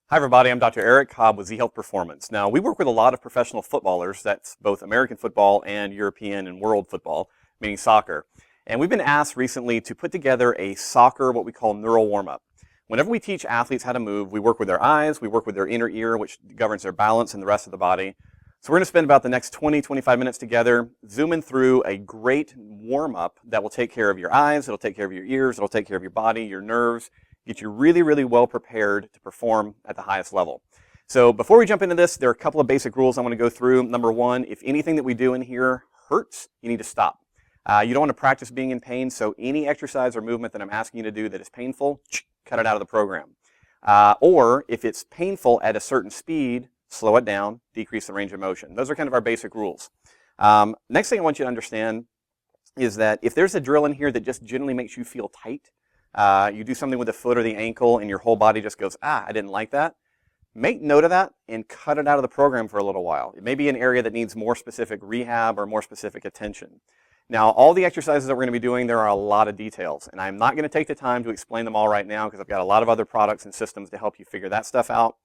Hi everybody, I'm Dr. Eric Cobb with Z-Health Performance. Now, we work with a lot of professional footballers, that's both American football and European and world football, meaning soccer. And we've been asked recently to put together a soccer, what we call neural warm-up. Whenever we teach athletes how to move, we work with their eyes, we work with their inner ear, which governs their balance and the rest of the body. So we're going to spend about the next 20-25 minutes together, zooming through a great warm-up that will take care of your eyes, it'll take care of your ears, it'll take care of your body, your nerves, get you really, really well prepared to perform at the highest level. So before we jump into this, there are a couple of basic rules I want to go through. Number one, if anything that we do in here hurts, you need to stop. You don't want to practice being in pain, so any exercise or movement that I'm asking you to do that is painful, cut it out of the program. Or if it's painful at a certain speed, slow it down, decrease the range of motion. Those are kind of our basic rules. Next thing I want you to understand is that if there's a drill in here that just generally makes you feel tight, you do something with the foot or the ankle and your whole body just goes, I didn't like that. Make note of that and cut it out of the program for a little while. It may be an area that needs more specific rehab or more specific attention. Now, all the exercises that we're going to be doing, there are a lot of details, and I'm not going to take the time to explain them all right now because I've got a lot of other products and systems to help you figure that stuff out.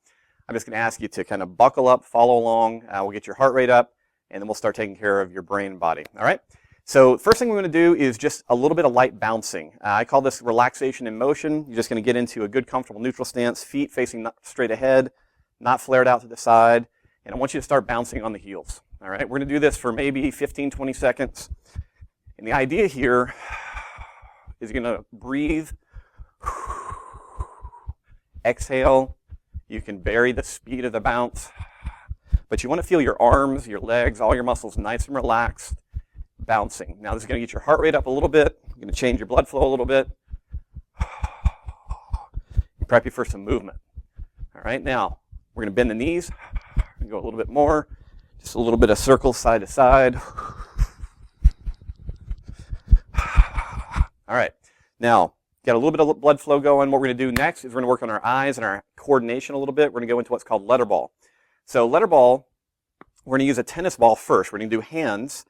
I'm just going to ask you to kind of buckle up, follow along. We'll get your heart rate up, and then we'll start taking care of your brain and body. All right? So first thing we're going to do is just a little bit of light bouncing. I call this relaxation in motion. You're just going to get into a good, comfortable neutral stance, feet facing straight ahead, not flared out to the side, and I want you to start bouncing on the heels. All right? We're going to do this for maybe 15, 20 seconds. And the idea here is you're going to breathe, exhale. You can vary the speed of the bounce, but you want to feel your arms, your legs, all your muscles nice and relaxed, bouncing. Now this is going to get your heart rate up a little bit. You're going to change your blood flow a little bit. Prep you for some movement. All right, now we're going to bend the knees. Go a little bit more. Just a little bit of circles side to side. All right, now got a little bit of blood flow going. What we're going to do next is we're going to work on our eyes and our coordination a little bit. We're going to go into what's called letter ball. So letter ball, we're going to use a tennis ball first. We're going to do hands.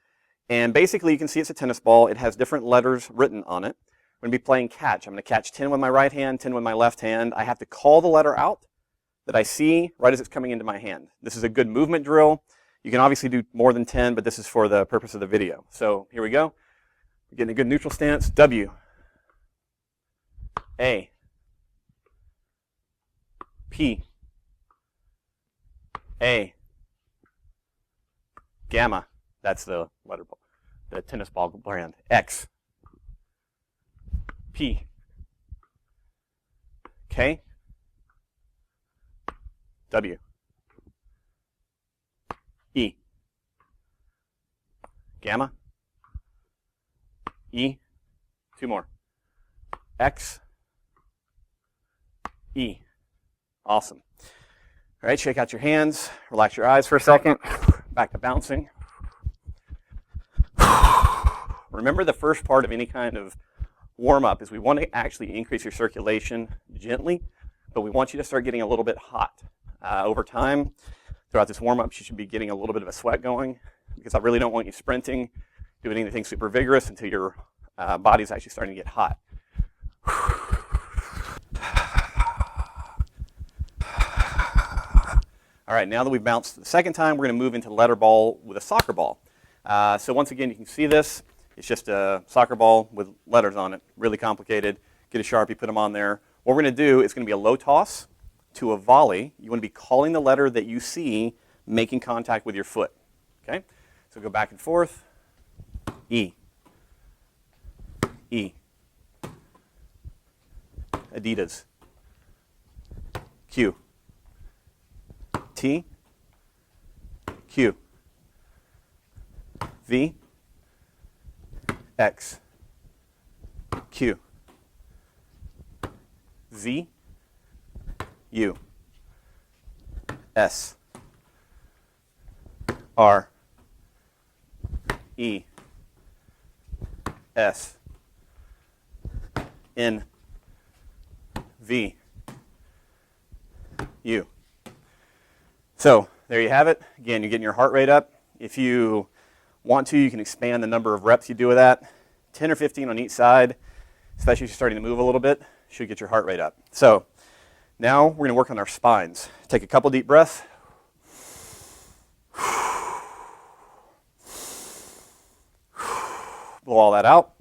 And basically, you can see it's a tennis ball. It has different letters written on it. We're going to be playing catch. I'm going to catch 10 with my right hand, 10 with my left hand. I have to call the letter out that I see right as it's coming into my hand. This is a good movement drill. You can obviously do more than 10, but this is for the purpose of the video. So here we go. We're getting a good neutral stance. W, A, P, A, gamma. That's the letter ball, the tennis ball brand. X, P, K, W, E, gamma, E, two more, X, E. Awesome. All right, shake out your hands, relax your eyes for a second, back to bouncing. Remember the first part of any kind of warm-up is we want to actually increase your circulation gently, but we want you to start getting a little bit hot. Over time, throughout this warm-up, you should be getting a little bit of a sweat going because I really don't want you sprinting, doing anything super vigorous until your body's actually starting to get hot. All right, now that we've bounced the second time, we're going to move into letter ball with a soccer ball. So once again, you can see this. It's just a soccer ball with letters on it, really complicated. Get a Sharpie, put them on there. What we're going to do is going to be a low toss to a volley. You want to be calling the letter that you see making contact with your foot. Okay? So go back and forth. E. E. Adidas. Q. T. Q. V. X, Q, Z, U, S, R, E, S, N, V, U. So there you have it. Again, you're getting your heart rate up. If you want to, you can expand the number of reps you do with that. 10 or 15 on each side, especially if you're starting to move a little bit, should get your heart rate up. So Now we're going to work on our spines. Take a couple deep breaths. Blow all that out.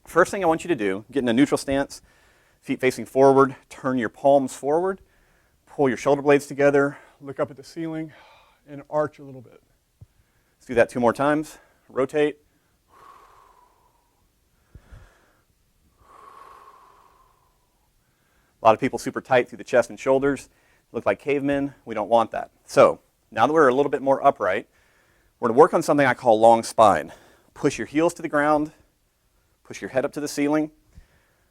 First thing I want you to do, get in a neutral stance, feet facing forward, turn your palms forward, pull your shoulder blades together, look up at the ceiling, and arch a little bit. Let's do that 2 more times. Rotate. A lot of people super tight through the chest and shoulders, look like cavemen. We don't want that. So now that we're a little bit more upright, we're going to work on something I call long spine. Push your heels to the ground, push your head up to the ceiling.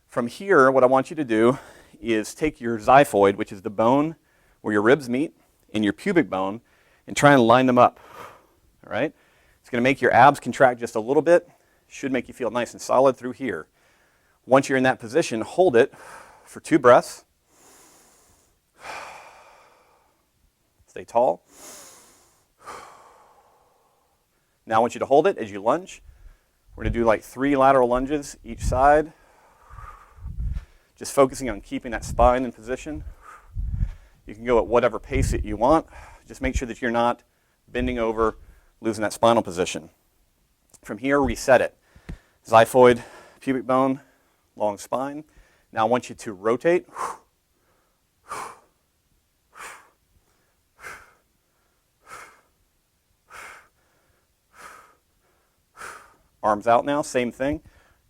From here, what I want you to do is take your xiphoid, which is the bone where your ribs meet, and your pubic bone, and try and line them up. All right? It's going to make your abs contract just a little bit. Should make you feel nice and solid through here. Once you're in that position, hold it for 2 breaths. Stay tall. Now I want you to hold it as you lunge. We're going to do like 3 lateral lunges each side. Just focusing on keeping that spine in position. You can go at whatever pace that you want. Just make sure that you're not bending over, losing that spinal position. From here, reset it. Xiphoid, pubic bone, long spine. Now I want you to rotate. Arms out now, same thing.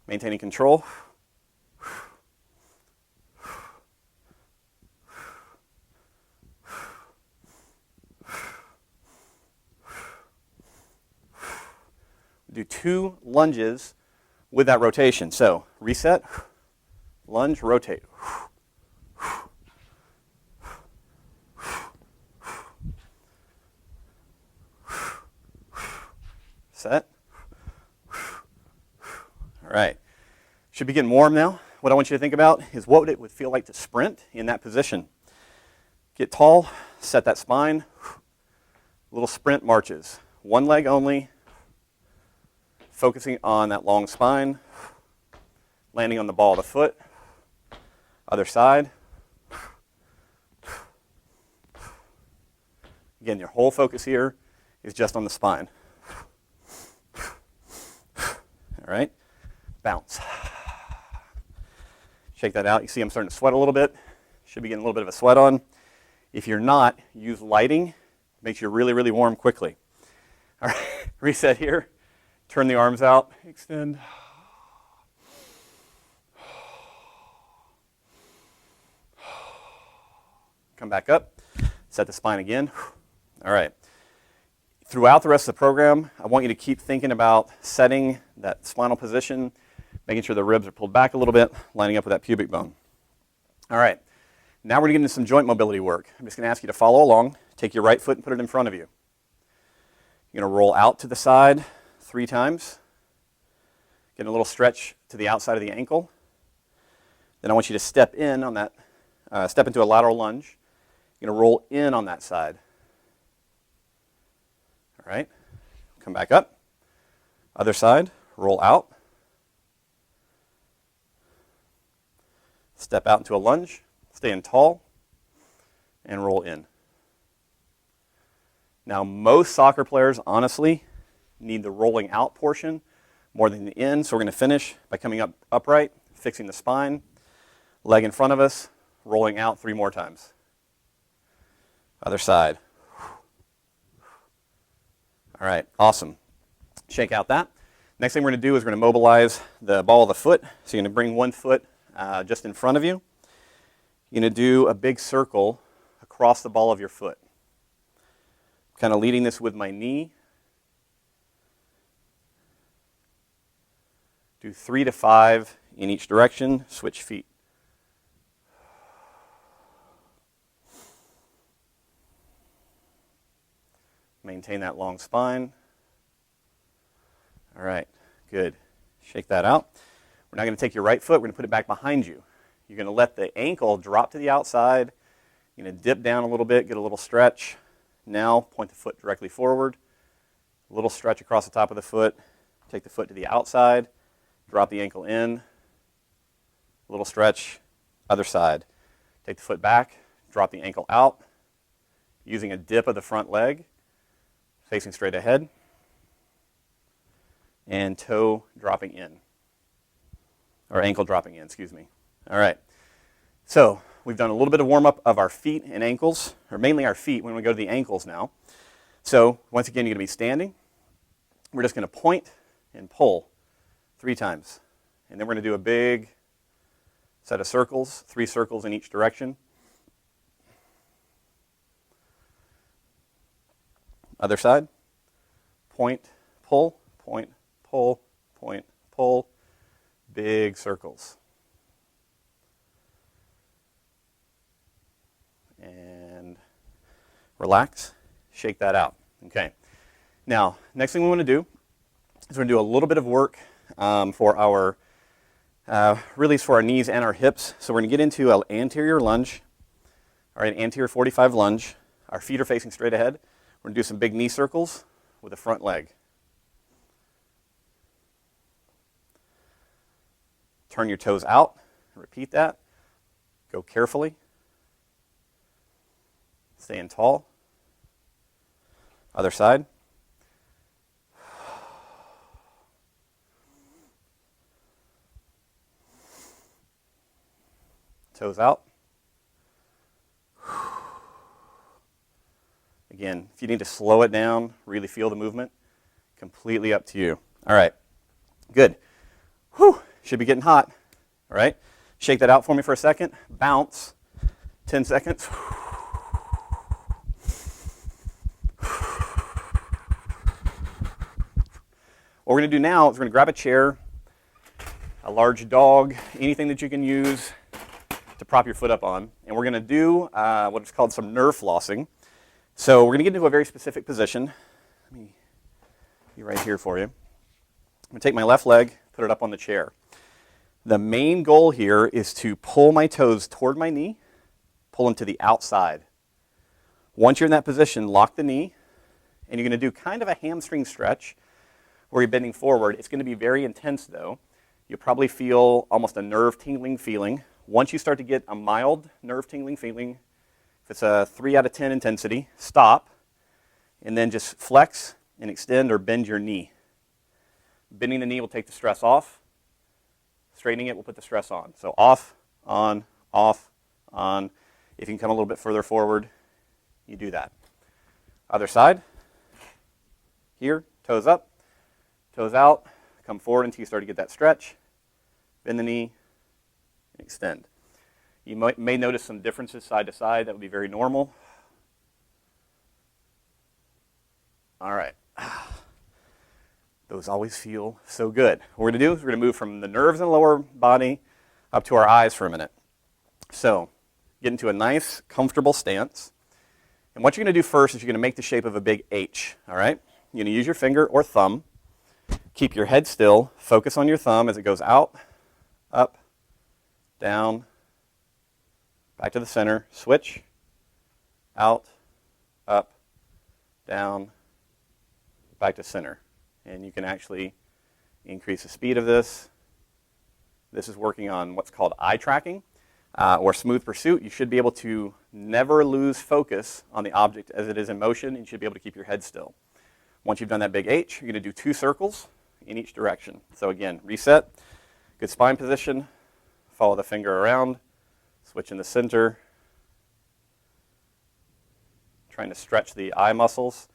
Maintaining control. Do 2 lunges with that rotation. So reset, lunge, rotate. Set. All right. Should be getting warm now. What I want you to think about is what it would feel like to sprint in that position. Get tall, set that spine. Little sprint marches. 1 leg only. Focusing on that long spine. Landing on the ball of the foot. Other side. Again, your whole focus here is just on the spine. All right. Bounce. Shake that out. You see I'm starting to sweat a little bit. Should be getting a little bit of a sweat on. If you're not, use lighting. It makes you really, really warm quickly. All right. Reset here. Turn the arms out. Extend. Come back up. Set the spine again. All right. Throughout the rest of the program, I want you to keep thinking about setting that spinal position, making sure the ribs are pulled back a little bit, lining up with that pubic bone. All right. Now we're going to get into some joint mobility work. I'm just going to ask you to follow along. Take your right foot and put it in front of you. You're going to roll out to the side 3 times. Get a little stretch to the outside of the ankle. Then I want you to step in on that, step into a lateral lunge. You're going to roll in on that side. All right. Come back up. Other side. Roll out. Step out into a lunge. Stand tall. And roll in. Now, most soccer players, honestly, need the rolling out portion more than the in. So we're going to finish by coming up upright, fixing the spine, leg in front of us, rolling out 3 more times. Other side. All right, awesome. Shake out that. Next thing we're going to do is we're going to mobilize the ball of the foot. So you're going to bring 1 foot just in front of you. You're going to do a big circle across the ball of your foot. Kind of leading this with my knee. Do 3 to 5 in each direction. Switch feet. Maintain that long spine. All right, good. Shake that out. We're now going to take your right foot. We're going to put it back behind you. You're going to let the ankle drop to the outside. You're going to dip down a little bit, get a little stretch. Now point the foot directly forward. A little stretch across the top of the foot. Take the foot to the outside. Drop the ankle in. A little stretch. Other side. Take the foot back. drop the ankle out, using a dip of the front leg, facing straight ahead, and toe dropping in, or ankle dropping in, excuse me. All right, so we've done a little bit of warm-up of our feet and ankles, or mainly our feet. We're going to go to the ankles now. So once again, you're going to be standing. We're just going to point and pull 3 times. And then we're going to do a big set of circles, 3 circles in each direction. Other side. Point, pull, point, pull, point, pull. Big circles. And relax. Shake that out. Okay. Now, next thing we want to do is we're going to do a little bit of work for our release for our knees and our hips. So we're going to get into an anterior lunge, all right, anterior 45 lunge. Our feet are facing straight ahead. We're going to do some big knee circles with the front leg. Turn your toes out. Repeat that. Go carefully. Staying tall. Other side. Toes out. Again, if you need to slow it down, really feel the movement, completely up to you. All right, good. Whew, should be getting hot. All right, shake that out for me for a second. Bounce, 10 seconds. What we're going to do now is we're going to grab a chair, a large dog, anything that you can use to prop your foot up on, and we're going to do what is called some nerve flossing. So we're going to get into a very specific position. Let me be right here for you. I'm going to take my left leg, put it up on the chair. The main goal here is to pull my toes toward my knee, pull them to the outside. Once you're in that position, lock the knee, and you're going to do kind of a hamstring stretch where you're bending forward. It's going to be very intense though. You'll probably feel almost a nerve tingling feeling. Once you start to get a mild nerve tingling feeling, if it's a 3 out of 10 intensity, stop, and then just flex and extend or bend your knee. Bending the knee will take the stress off. Straightening it will put the stress on. So off, on, off, on. If you can come a little bit further forward, you do that. Other side. Here, toes up, toes out. Come forward until you start to get that stretch. Bend the knee and extend. You may notice some differences side to side. That would be very normal. All right. Those always feel so good. What we're going to do is we're going to move from the nerves in the lower body up to our eyes for a minute. So get into a nice, comfortable stance. And what you're going to do first is you're going to make the shape of a big H. All right? You're going to use your finger or thumb. Keep your head still. Focus on your thumb as it goes out, up, down, back to the center. Switch, out, up, down, back to center. And you can actually increase the speed of this. This is working on what's called eye tracking or smooth pursuit. You should be able to never lose focus on the object as it is in motion, and you should be able to keep your head still. Once you've done that big H, you're going to do 2 circles in each direction. So again, reset, good spine position, follow the finger around, switch in the center, trying to stretch the eye muscles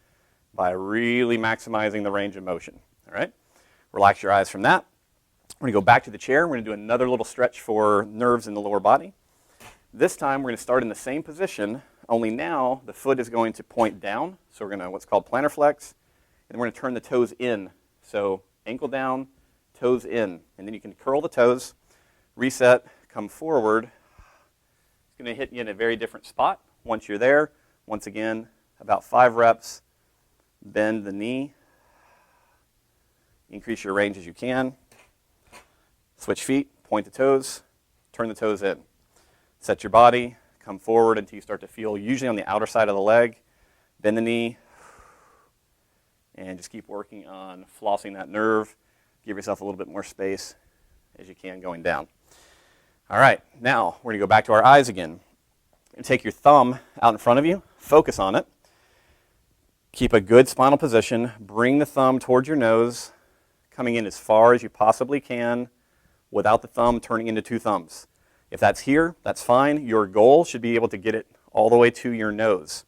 by really maximizing the range of motion. All right, relax your eyes from that. We're going to go back to the chair. We're going to do another little stretch for nerves in the lower body. This time we're going to start in the same position, only now the foot is going to point down. So we're going to what's called plantar flex, and we're going to turn the toes in. So ankle down, toes in, and then you can curl the toes, reset, come forward. It's going to hit you in a very different spot. Once you're there, once again, about 5 reps, bend the knee, increase your range as you can, switch feet, point the toes, turn the toes in. Set your body, come forward until you start to feel, usually on the outer side of the leg, bend the knee, and just keep working on flossing that nerve. Give yourself a little bit more space as you can going down. All right, now we're going to go back to our eyes again. And take your thumb out in front of you, focus on it. Keep a good spinal position. Bring the thumb towards your nose, coming in as far as you possibly can without the thumb turning into two thumbs. If that's here, that's fine. Your goal should be able to get it all the way to your nose.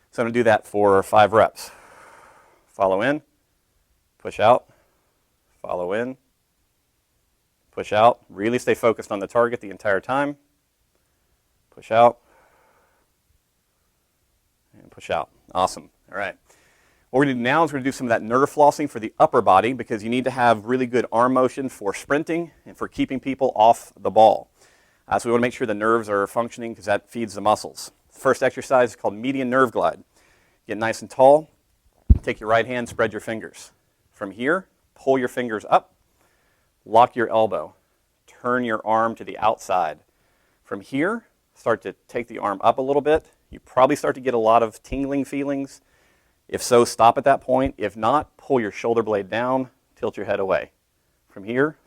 So I'm going to do that for 5 reps. Follow in, push out, follow in, push out. Really stay focused on the target the entire time. Push out, and push out. Awesome. All right. What we're going to do now is we're going to do some of that nerve flossing for the upper body, because you need to have really good arm motion for sprinting and for keeping people off the ball. So we want to make sure the nerves are functioning, because that feeds the muscles. First exercise is called median nerve glide. Get nice and tall. Take your right hand, spread your fingers. From here, pull your fingers up. Lock your elbow. Turn your arm to the outside. From here, start to take the arm up a little bit. You probably start to get a lot of tingling feelings. If so, stop at that point. If not, pull your shoulder blade down, tilt your head away. From here,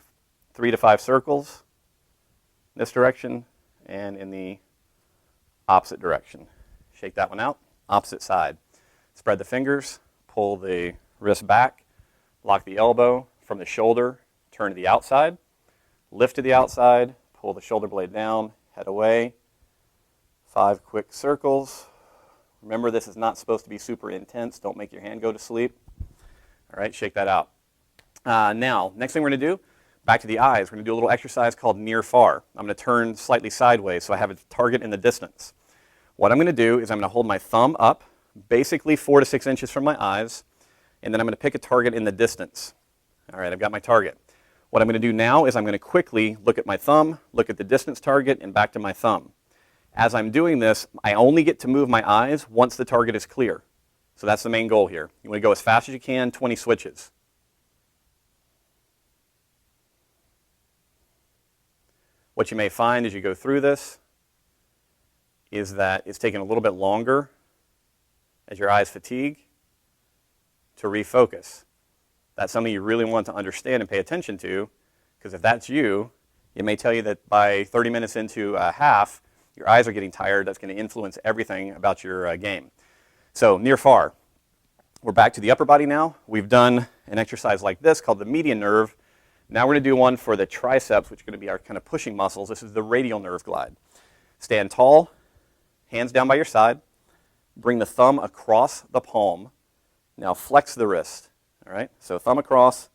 3 to 5 circles, this direction, and in the opposite direction. Shake that one out, opposite side. Spread the fingers, pull the wrist back, lock the elbow from the shoulder, turn to the outside, lift to the outside, pull the shoulder blade down, head away. 5 quick circles. Remember, this is not supposed to be super intense. Don't make your hand go to sleep. All right, shake that out. Now, next thing we're going to do, back to the eyes. We're going to do a little exercise called near-far. I'm going to turn slightly sideways so I have a target in the distance. What I'm going to do is I'm going to hold my thumb up, basically 4 to 6 inches from my eyes, and then I'm going to pick a target in the distance. All right, I've got my target. What I'm going to do now is I'm going to quickly look at my thumb, look at the distance target, and back to my thumb. As I'm doing this, I only get to move my eyes once the target is clear. So that's the main goal here. You want to go as fast as you can, 20 switches. What you may find as you go through this is that it's taking a little bit longer as your eyes fatigue to refocus. That's something you really want to understand and pay attention to, because if that's you, it may tell you that by 30 minutes into a half, your eyes are getting tired. That's going to influence everything about your game. So near far. We're back to the upper body now. We've done an exercise like this called the median nerve. Now we're going to do one for the triceps, which is going to be our kind of pushing muscles. This is the radial nerve glide. Stand tall, hands down by your side. Bring the thumb across the palm. Now flex the wrist. All right. So thumb across,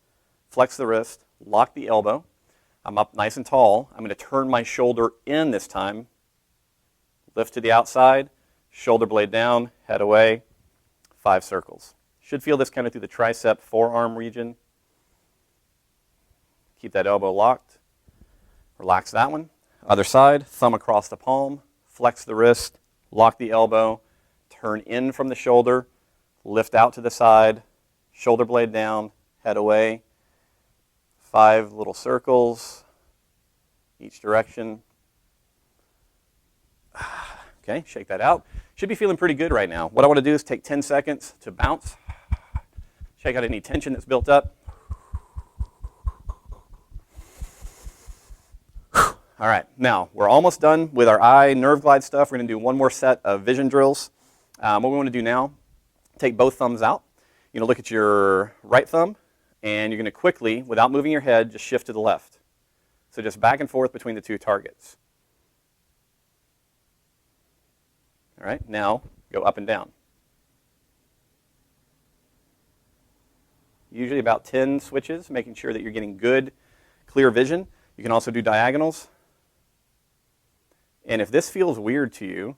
flex the wrist, lock the elbow. I'm up nice and tall. I'm going to turn my shoulder in this time. Lift to the outside, shoulder blade down, head away, 5 circles. Should feel this kind of through the tricep, forearm region. Keep that elbow locked. Relax that one. Other side, thumb across the palm, flex the wrist, lock the elbow, turn in from the shoulder, lift out to the side, shoulder blade down, head away. 5 little circles, each direction. Okay, shake that out. Should be feeling pretty good right now. What I want to do is take 10 seconds to bounce. Shake out any tension that's built up. All right, now we're almost done with our eye nerve glide stuff. We're going to do one more set of vision drills. What we want to do now, take both thumbs out. You're going to look at your right thumb, and you're going to quickly, without moving your head, just shift to the left. So just back and forth between the 2 targets. All right, now go up and down. Usually about 10 switches, making sure that you're getting good, clear vision. You can also do diagonals. And if this feels weird to you,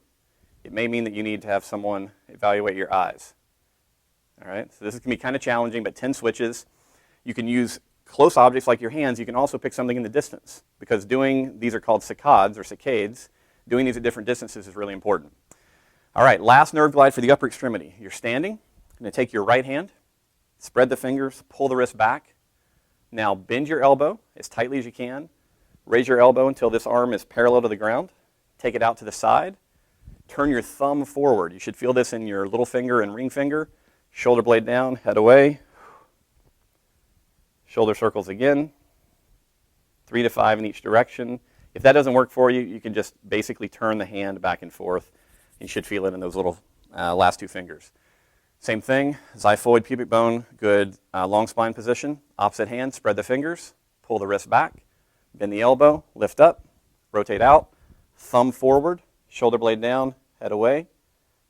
it may mean that you need to have someone evaluate your eyes. All right, so this is going to be kind of challenging, but 10 switches. You can use close objects like your hands. You can also pick something in the distance, because these are called saccades or saccades. Doing these at different distances is really important. All right, last nerve glide for the upper extremity. You're standing. You're going to take your right hand, spread the fingers, pull the wrist back. Now bend your elbow as tightly as you can. Raise your elbow until this arm is parallel to the ground. Take it out to the side. Turn your thumb forward. You should feel this in your little finger and ring finger. Shoulder blade down, head away. Shoulder circles again. 3 to 5 in each direction. If that doesn't work for you, you can just basically turn the hand back and forth. You should feel it in those little last 2 fingers. Same thing, xiphoid pubic bone, good long spine position. Opposite hand, spread the fingers, pull the wrist back, bend the elbow, lift up, rotate out, thumb forward, shoulder blade down, head away.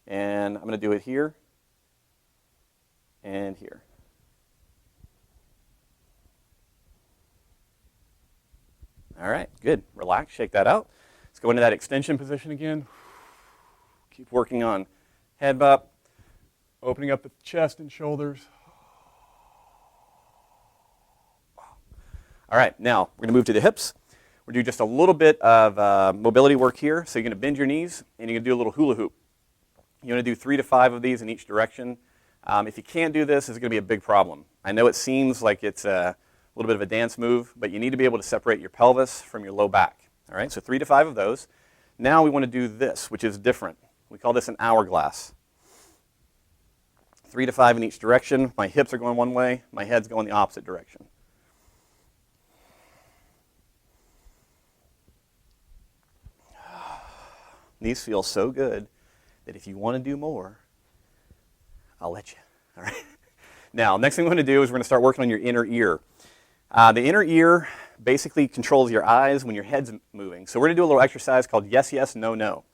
And I'm going to do it here and here. All right, good. Relax, shake that out. Let's go into that extension position again. Keep working on head up, opening up the chest and shoulders. All right, now we're going to move to the hips. We're going to do just a little bit of mobility work here. So you're going to bend your knees, and you're going to do a little hula hoop. You're going to do 3 to 5 of these in each direction. If you can't do this, it's going to be a big problem. I know it seems like it's a little bit of a dance move, but you need to be able to separate your pelvis from your low back. All right, so 3 to 5 of those. Now we want to do this, which is different. We call this an hourglass. 3 to 5 in each direction. My hips are going one way, my head's going the opposite direction. These feel so good that if you want to do more, I'll let you. All right. Now, next thing we're going to do is we're going to start working on your inner ear. The inner ear basically controls your eyes when your head's moving. So we're going to do a little exercise called yes, yes, no, no.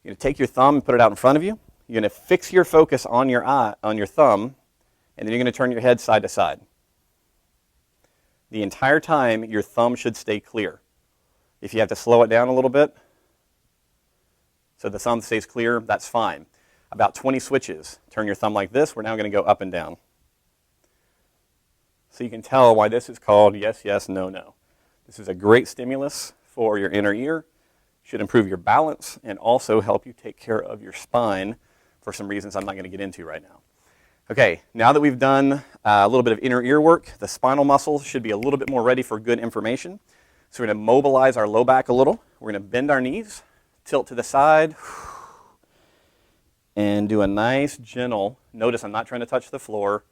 You're going to take your thumb and put it out in front of you. You're going to fix your focus on your eye, on your thumb, and then you're going to turn your head side to side. The entire time, your thumb should stay clear. If you have to slow it down a little bit, so the thumb stays clear, that's fine. About 20 switches. Turn your thumb like this. We're now going to go up and down. So you can tell why this is called yes, yes, no, no. This is a great stimulus for your inner ear. Should improve your balance and also help you take care of your spine for some reasons I'm not going to get into right now. Okay, now that we've done a little bit of inner ear work, the spinal muscles should be a little bit more ready for good information. So we're going to mobilize our low back a little. We're going to bend our knees, tilt to the side, and do a nice gentle, notice I'm not trying to touch the floor,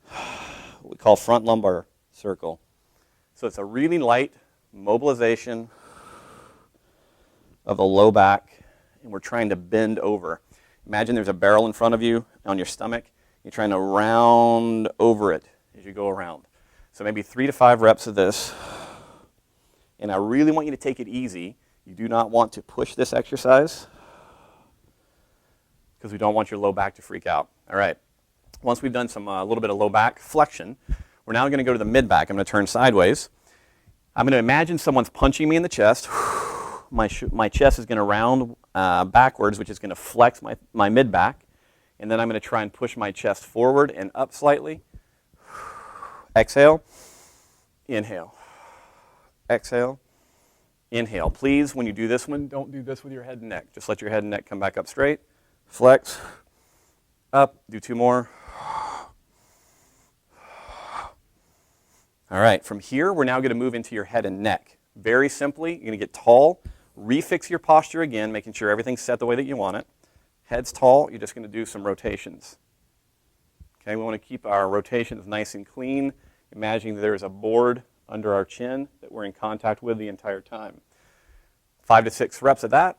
what we call front lumbar circle. So it's a really light mobilization of the low back, and we're trying to bend over. Imagine there's a barrel in front of you on your stomach. You're trying to round over it as you go around. So maybe 3 to 5 reps of this. And I really want you to take it easy. You do not want to push this exercise because we don't want your low back to freak out. All right. Once we've done some a little bit of low back flexion, we're now going to go to the mid back. I'm going to turn sideways. I'm going to imagine someone's punching me in the chest. My chest is going to round backwards, which is going to flex my mid back. And then I'm going to try and push my chest forward and up slightly. Exhale. Inhale. Exhale. Inhale. Please, when you do this one, don't do this with your head and neck. Just let your head and neck come back up straight. Flex. Up. Do 2 more. All right. From here, we're now going to move into your head and neck. Very simply, you're going to get tall. Refix your posture again, making sure everything's set the way that you want it. Head's tall. You're just going to do some rotations. Okay. We want to keep our rotations nice and clean. Imagining that there's a board under our chin that we're in contact with the entire time. 5 to 6 reps of that.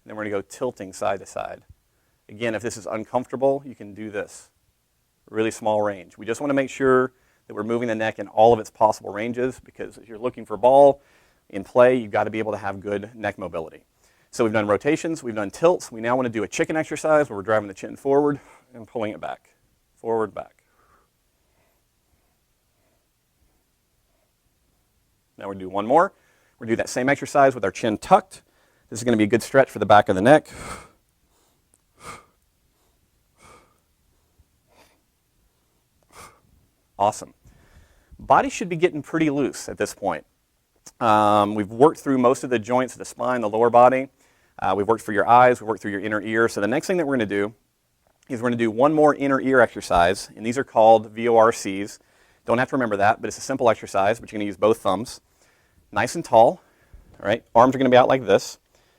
Then we're going to go tilting side to side. Again, if this is uncomfortable, you can do this. Really small range. We just want to make sure that we're moving the neck in all of its possible ranges, because if you're looking for ball in play, you've got to be able to have good neck mobility. So we've done rotations, we've done tilts. We now want to do a chicken exercise where we're driving the chin forward and pulling it back. Forward, back. Now we're going to do one more. We're going to do that same exercise with our chin tucked. This is going to be a good stretch for the back of the neck. Awesome. Body should be getting pretty loose at this point. We've worked through most of the joints of the spine, the lower body. We've worked for your eyes. We've worked through your inner ear. So the next thing that we're going to do is we're going to do one more inner ear exercise, and these are called VORCs. Don't have to remember that, but it's a simple exercise, but you're going to use both thumbs. Nice and tall. All right. Arms are going to be out like this.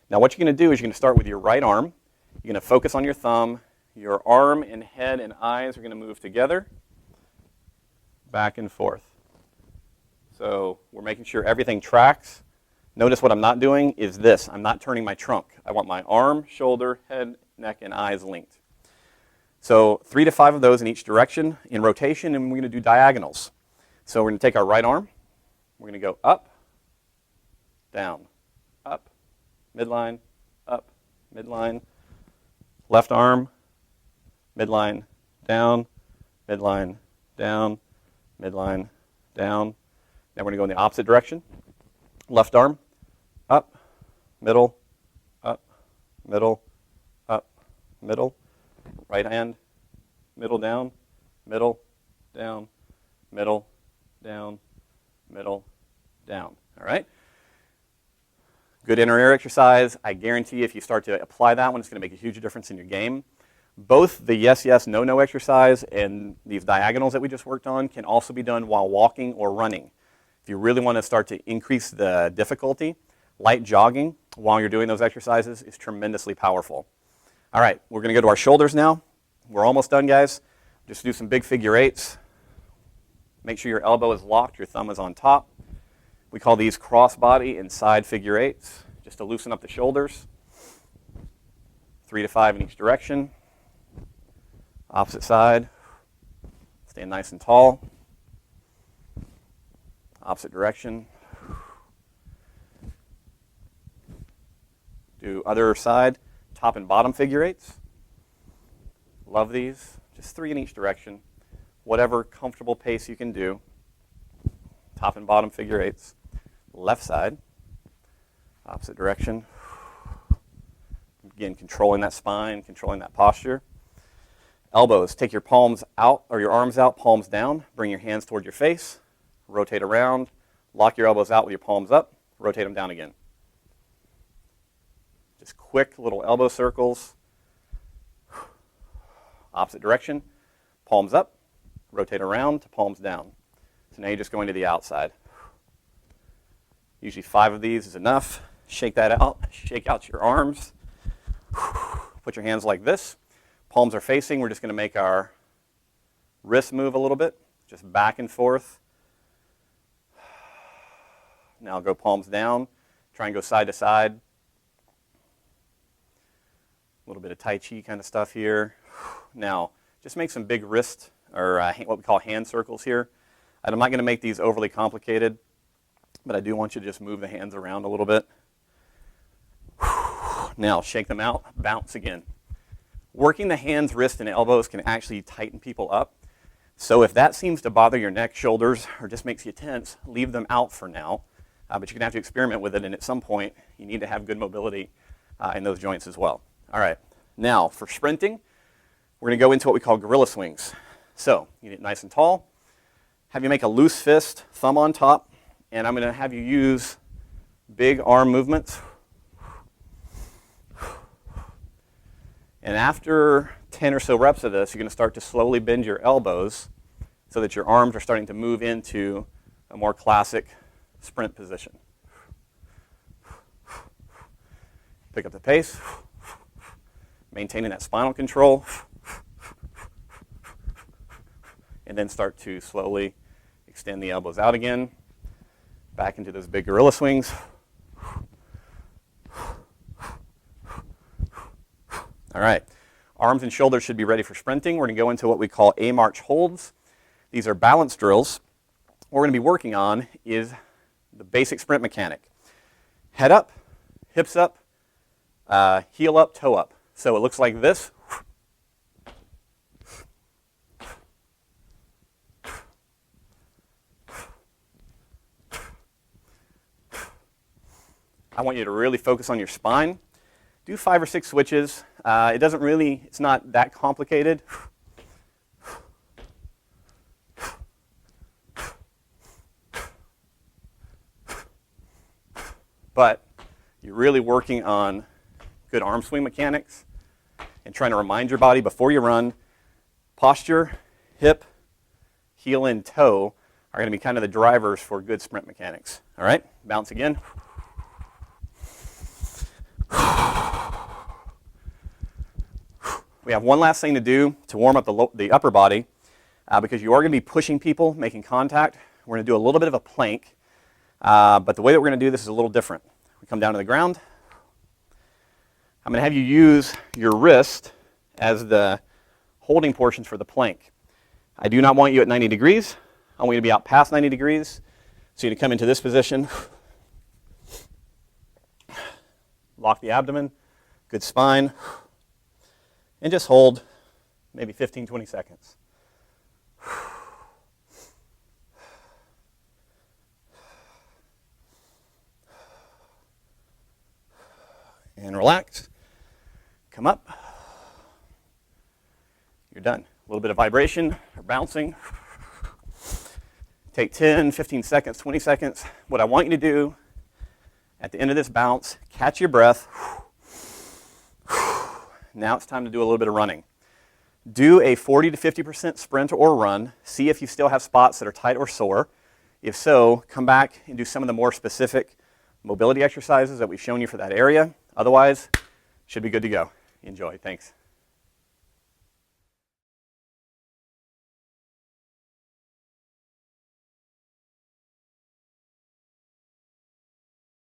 Now what you're going to do is you're going to start with your right arm. You're going to focus on your thumb. Your arm and head and eyes are going to move together, back and forth. So we're making sure everything tracks. Notice what I'm not doing is this. I'm not turning my trunk. I want my arm, shoulder, head, neck, and eyes linked. So 3 to 5 of those in each direction in rotation, and we're going to do diagonals. So we're going to take our right arm. We're going to go up, down, up, midline, up, midline. Left arm, midline, down, midline, down, midline, down. Now we're going to go in the opposite direction. Left arm, up, middle, up, middle, up, middle. Right hand, middle, down, middle, down, middle, down, middle, down. All right? Good inner ear exercise. I guarantee if you start to apply that one, it's going to make a huge difference in your game. Both the yes, yes, no, no exercise and these diagonals that we just worked on can also be done while walking or running. If you really want to start to increase the difficulty, light jogging while you're doing those exercises is tremendously powerful. All right, we're going to go to our shoulders now. We're almost done, guys. Just do some big figure eights. Make sure your elbow is locked, your thumb is on top. We call these crossbody and side figure eights, just to loosen up the shoulders. 3 to 5 in each direction. Opposite side. Stand nice and tall. Opposite direction. Do other side, top and bottom figure eights. Love these. Just 3 in each direction. Whatever comfortable pace you can do. Top and bottom figure eights. Left side, opposite direction. Again, controlling that spine, controlling that posture. Elbows, take your palms out or your arms out, palms down. Bring your hands toward your face. Rotate around. Lock your elbows out with your palms up. Rotate them down again. Just quick little elbow circles. Opposite direction. Palms up. Rotate around to palms down. So now you're just going to the outside. Usually 5 of these is enough. Shake that out. Shake out your arms. Put your hands like this. Palms are facing. We're just going to make our wrists move a little bit. Just back and forth. Now go palms down. Try and go side to side. A little bit of Tai Chi kind of stuff here. Now, just make some big wrist or what we call hand circles here. And I'm not going to make these overly complicated, but I do want you to just move the hands around a little bit. Now, shake them out, bounce again. Working the hands, wrists, and elbows can actually tighten people up. So if that seems to bother your neck, shoulders, or just makes you tense, leave them out for now. But you're going to have to experiment with it, and at some point, you need to have good mobility in those joints as well. All right. Now, for sprinting, we're going to go into what we call gorilla swings. So, you get nice and tall. Have you make a loose fist, thumb on top, and I'm going to have you use big arm movements. And after 10 or so reps of this, you're going to start to slowly bend your elbows so that your arms are starting to move into a more classic sprint position. Pick up the pace, maintaining that spinal control, and then start to slowly extend the elbows out again, back into those big gorilla swings. All right, arms and shoulders should be ready for sprinting. We're going to go into what we call A-march holds. These are balance drills. What we're going to be working on is the basic sprint mechanic. Head up, hips up, heel up, toe up. So it looks like this. I want you to really focus on your spine. Do 5 or 6 switches. It's not that complicated. But you're really working on good arm swing mechanics and trying to remind your body before you run, posture, hip, heel, and toe are going to be kind of the drivers for good sprint mechanics. All right, bounce again. We have one last thing to do to warm up the upper body because you are going to be pushing people, making contact we're going to do a little bit of a plank, but the way that we're going to do this is a little different. We come down to the ground. I'm going to have you use your wrist as the holding portions for the plank. I do not want you at 90 degrees. I want you to be out past 90 degrees. So you're going to come into this position. Lock the abdomen. Good spine. And just hold maybe 15, 20 seconds. And relax. Come up. You're done. A little bit of vibration or bouncing. Take 10, 15 seconds, 20 seconds. What I want you to do at the end of this bounce, catch your breath. Now it's time to do a little bit of running. Do a 40 to 50% sprint or run. See if you still have spots that are tight or sore. If so, come back and do some of the more specific mobility exercises that we've shown you for that area. Otherwise, should be good to go. Enjoy. Thanks.